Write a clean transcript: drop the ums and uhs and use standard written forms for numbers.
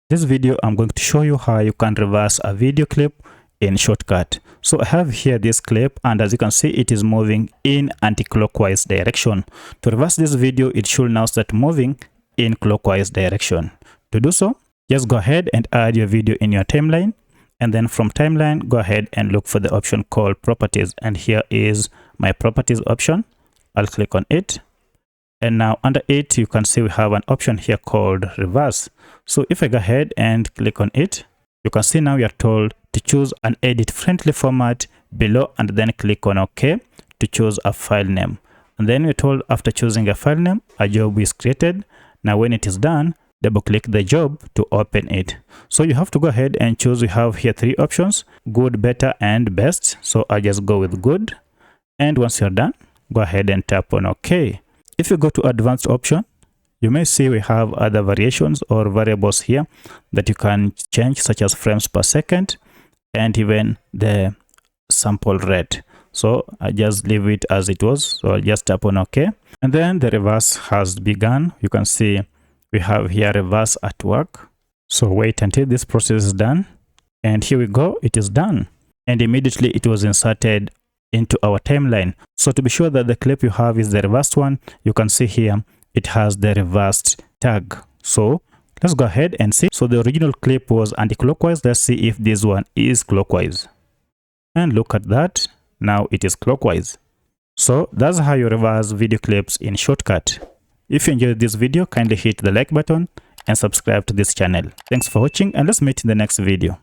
This video I'm going to show you how you can reverse a video clip in Shotcut. So I have here this clip, and as you can see it is moving in anti-clockwise direction. To reverse this video, it should now start moving in clockwise direction. To do so, just go ahead and add your video in your timeline, and then from timeline go ahead and look for the option called properties, and here is my properties option. I'll click on it, and now under it you can see we have an option here called reverse. So if I go ahead and click on it, you can see now we are told to choose an edit friendly format below, and then click on OK to choose a file name. And then we're told after choosing a file name, a job is created. Now when it is done, double click the job to open it. So you have to go ahead and choose. We have here three options: good, better, and best. So I just go with good. And once you're done, go ahead and tap on OK. If you go to advanced option, you may see we have other variations or variables here that you can change, such as frames per second and even the sample rate. So I just leave it as it was. So I'll just tap on OK. And then the reverse has begun. You can see we have here reverse at work. So wait until this process is done. And here we go. It is done. And immediately it was inserted into our timeline. So to be sure that the clip you have is the reversed one, you can see here it has the reversed tag. So let's go ahead and see. So the original clip was anti-clockwise. Let's see if this one is clockwise. And look at that. Now it is clockwise. So that's how you reverse video clips in Shotcut. If you enjoyed this video, kindly hit the like button and subscribe to this channel. Thanks for watching, and let's meet in the next video.